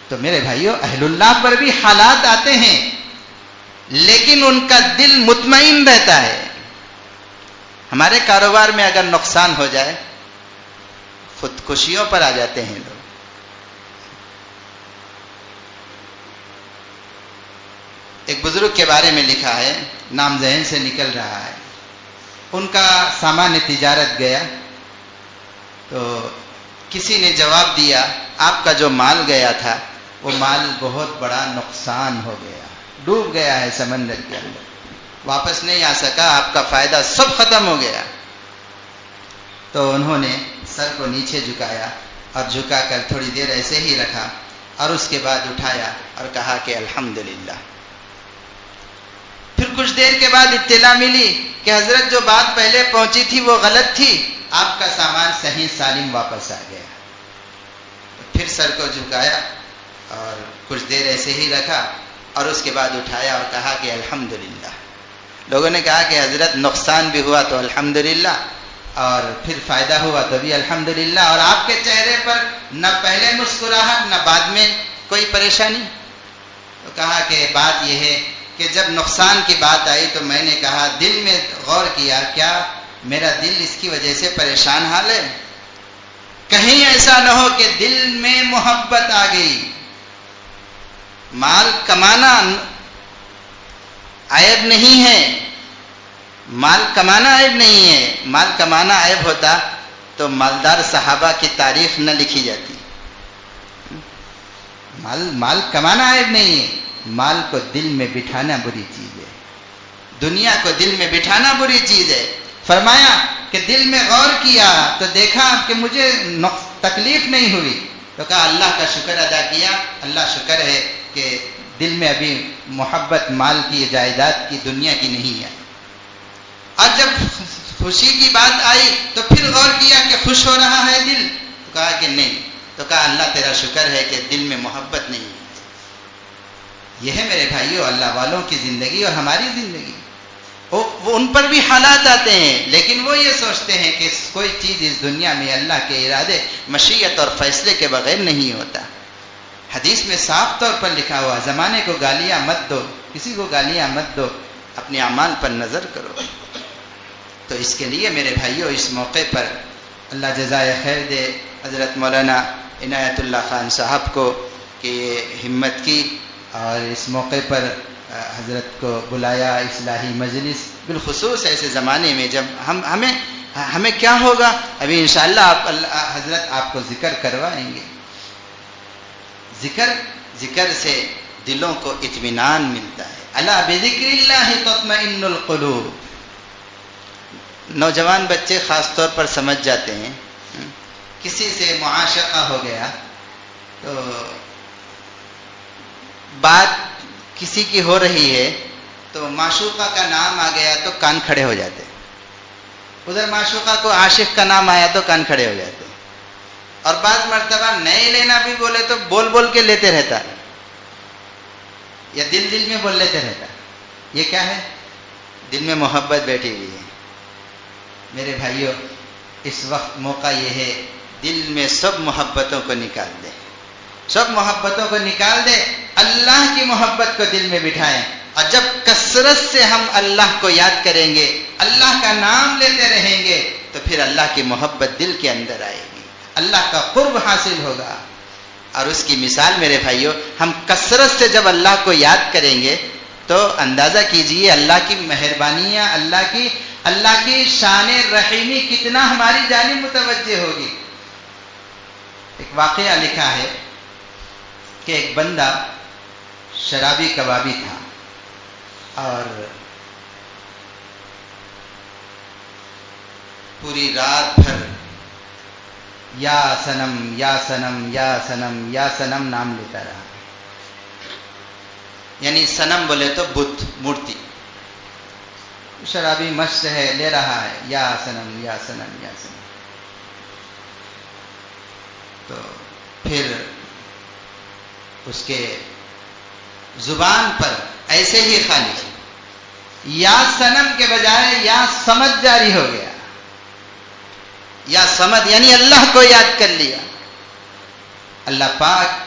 تو میرے بھائیوں، اہل اللہ پر بھی حالات آتے ہیں لیکن ان کا دل مطمئن رہتا ہے۔ ہمارے کاروبار میں اگر نقصان ہو جائے خودکشیوں پر آ جاتے ہیں لوگ۔ ایک بزرگ کے بارے میں لکھا ہے، نام ذہن سے نکل رہا ہے، ان کا سامان تجارت گیا تو کسی نے جواب دیا آپ کا جو مال گیا تھا وہ مال بہت بڑا نقصان ہو گیا، ڈوب گیا ہے سمندر کے اندر، واپس نہیں آ سکا، آپ کا فائدہ سب ختم ہو گیا۔ تو انہوں نے سر کو نیچے جھکایا اور جھکا کر تھوڑی دیر ایسے ہی رکھا اور اس کے بعد اٹھایا اور کہا کہ الحمدللہ۔ پھر کچھ دیر کے بعد اطلاع ملی کہ حضرت جو بات پہلے پہنچی تھی وہ غلط تھی، آپ کا سامان صحیح سالم واپس آ گیا۔ پھر سر کو جھکایا اور کچھ دیر ایسے ہی رکھا اور اس کے بعد اٹھایا اور کہا کہ الحمدللہ۔ لوگوں نے کہا کہ حضرت نقصان بھی ہوا تو الحمدللہ اور پھر فائدہ ہوا تو بھی الحمدللہ، اور آپ کے چہرے پر نہ پہلے مسکراہٹ نہ بعد میں کوئی پریشانی۔ تو کہا کہ بات یہ ہے کہ جب نقصان کی بات آئی تو میں نے کہا، دل میں غور کیا، کیا میرا دل اس کی وجہ سے پریشان حال ہے؟ کہیں ایسا نہ ہو کہ دل میں محبت آ گئی۔ مال کمانا عیب نہیں ہے، مال کمانا عیب نہیں ہے، مال کمانا عیب ہوتا تو مالدار صحابہ کی تعریف نہ لکھی جاتی۔ مال کمانا عیب نہیں ہے، مال کو دل میں بٹھانا بری چیز ہے، دنیا کو دل میں بٹھانا بری چیز ہے۔ فرمایا کہ دل میں غور کیا تو دیکھا کہ مجھے تکلیف نہیں ہوئی، تو کہا اللہ کا شکر ادا کیا، اللہ شکر ہے کہ دل میں ابھی محبت مال کی، جائیداد کی، دنیا کی نہیں ہے۔ اور جب خوشی کی بات آئی تو پھر غور کیا کہ خوش ہو رہا ہے دل، تو کہا کہ نہیں، تو کہا اللہ تیرا شکر ہے کہ دل میں محبت نہیں ہے۔ یہ ہے میرے بھائیوں اللہ والوں کی زندگی اور ہماری زندگی۔ وہ ان پر بھی حالات آتے ہیں لیکن وہ یہ سوچتے ہیں کہ کوئی چیز اس دنیا میں اللہ کے ارادے، مشیت اور فیصلے کے بغیر نہیں ہوتا۔ حدیث میں صاف طور پر لکھا ہوا، زمانے کو گالیاں مت دو، کسی کو گالیاں مت دو، اپنے اعمال پر نظر کرو۔ تو اس کے لیے میرے بھائیوں اس موقع پر اللہ جزائے خیر دے حضرت مولانا عنایت اللہ خان صاحب کو کہ یہ ہمت کی اور اس موقع پر حضرت کو بلایا اصلاحی مجلس، بالخصوص ایسے زمانے میں جب ہمیں کیا ہوگا، ابھی انشاءاللہ حضرت آپ کو ذکر کروائیں گے۔ ذکر سے دلوں کو اطمینان ملتا ہے۔ الا بذکر اللہ تطمئن القلوب۔ نوجوان بچے خاص طور پر سمجھ جاتے ہیں، کسی سے معاشقہ ہو گیا تو بات کسی کی ہو رہی ہے تو معشوقہ کا نام آ گیا تو کان کھڑے ہو جاتے، ادھر معشوقہ کو عاشق کا نام آیا تو کان کھڑے ہو جاتے، اور بعض مرتبہ نہیں لینا بھی بولے تو بول بول کے لیتے رہتا، یا دل میں بول لیتے رہتا۔ یہ کیا ہے؟ دل میں محبت بیٹھی ہوئی ہے۔ میرے بھائیوں اس وقت موقع یہ ہے دل میں سب محبتوں کو نکال دے، سب محبتوں کو نکال دے، اللہ کی محبت کو دل میں بٹھائیں، اور جب کثرت سے ہم اللہ کو یاد کریں گے، اللہ کا نام لیتے رہیں گے تو پھر اللہ کی محبت دل کے اندر آئے گی، اللہ کا قرب حاصل ہوگا۔ اور اس کی مثال میرے بھائیوں، ہم کثرت سے جب اللہ کو یاد کریں گے تو اندازہ کیجئے اللہ کی مہربانیاں، اللہ کی شان رحیمی کتنا ہماری جانب متوجہ ہوگی۔ ایک واقعہ لکھا ہے کہ ایک بندہ شرابی کبابی تھا اور پوری رات بھر या सनम या सनम या सनम या सनम नाम लेता रहा। यानी सनम बोले तो बुत, मूर्ति। शराबी मस्त है, ले रहा है या सनम या सनम या सनम। तो फिर उसके जुबान पर ऐसे ही खाली या सनम के बजाय या समद जारी हो गया। या समद यानी अल्लाह को याद कर लिया। अल्लाह पाक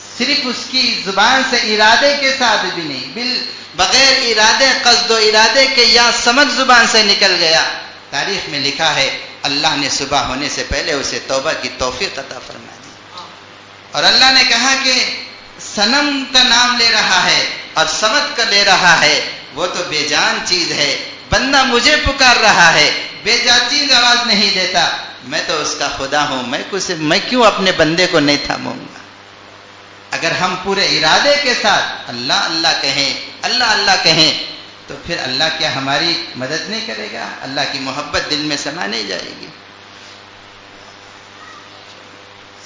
सिर्फ उसकी जुबान से इरादे के साथ भी नहीं, बगैर इरादे कस्दो इरादे के या समद जुबान से निकल गया। तारीख में लिखा है अल्लाह ने सुबह होने से पहले उसे तौबा की तौफीक अता फरमा दी। और अल्लाह ने कहा कि सनम का नाम ले रहा है और समद का ले रहा है, वो तो बेजान चीज है। बंदा मुझे पुकार रहा है, बेजाचीज आवाज नहीं देता, मैं तो उसका खुदा हूं, मैं क्यों अपने बंदे को नहीं थामूंगा। अगर हम पूरे इरादे के साथ अल्लाह अल्लाह कहें, अल्लाह अल्लाह कहें, तो फिर अल्लाह क्या हमारी मदद नहीं करेगा? अल्लाह की मोहब्बत दिल में समा नहीं जाएगी?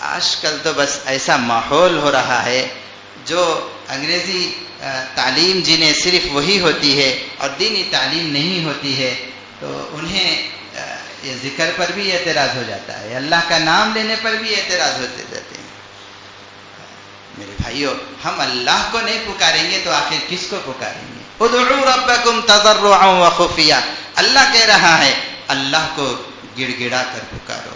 आजकल तो बस ऐसा माहौल हो रहा है, जो अंग्रेजी तालीम जिन्हें सिर्फ वही होती है और दीनी तालीम नहीं होती है, तो उन्हें ये जिक्र पर भी एतराज़ हो जाता है, अल्लाह का नाम लेने पर भी एतराज़ होते जाते हैं। मेरे भाइयों, हम अल्लाह को नहीं पुकारेंगे तो आखिर किसको पुकारेंगे? उदउ रब्बकुम तदर्रुअन व खुफिया। अल्लाह कह रहा है अल्लाह को गिड़गिड़ा कर पुकारो,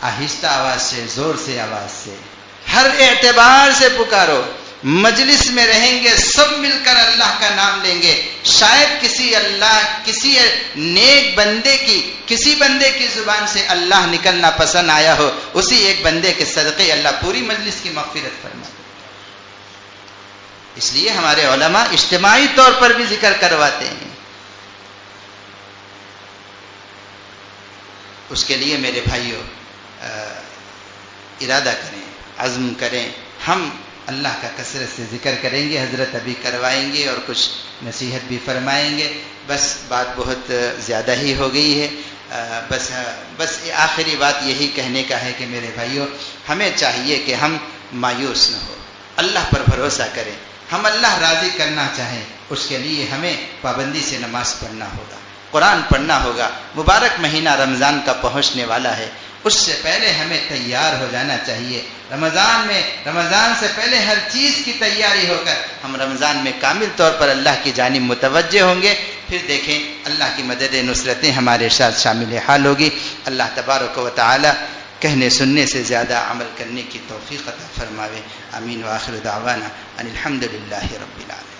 आहिस्ता आवाज से, जोर से आवाज से, हर एतबार से पुकारो। मजलिस में रहेंगे सब मिलकर अल्लाह का नाम लेंगे। शायद किसी नेक बंदे की, किसी बंदे की जुबान से अल्लाह निकलना पसंद आया हो, उसी एक बंदे के सदक़े अल्लाह पूरी मजलिस की मग़फ़िरत फरमा दे। इसलिए हमारे उलमा इज्तिमाई तौर पर भी जिक्र करवाते हैं। उसके लिए मेरे भाइयों इरादा करें, अज़्म करें, हम अल्लाह का कसरत से जिक्र करेंगे। हजरत अभी करवाएंगे और कुछ नसीहत भी फरमाएंगे। बस बात बहुत ज़्यादा ही हो गई है। बस आखिरी बात यही कहने का है कि मेरे भाइयों, हमें चाहिए कि हम मायूस न हो, अल्लाह पर भरोसा करें। हम अल्लाह राज़ी करना चाहें, उसके लिए हमें पाबंदी से नमाज पढ़ना होगा, कुरान पढ़ना होगा। मुबारक महीना रमज़ान का पहुँचने वाला है, उससे पहले हमें तैयार हो जाना चाहिए। रमज़ान से पहले हर चीज़ की तैयारी होकर हम रमज़ान में कामिल तौर पर अल्लाह की जानिब मुतवज्जे होंगे। फिर देखें अल्लाह की मदद नुसरतें हमारे साथ शामिल हाल होगी। अल्लाह तबारक व तआला कहने सुनने से ज़्यादा अमल करने की तौफीक अता फरमावे। आमीन व आखिर दावाना अनिल हम्दुलिल्लाहि रब्बिल आलमीन।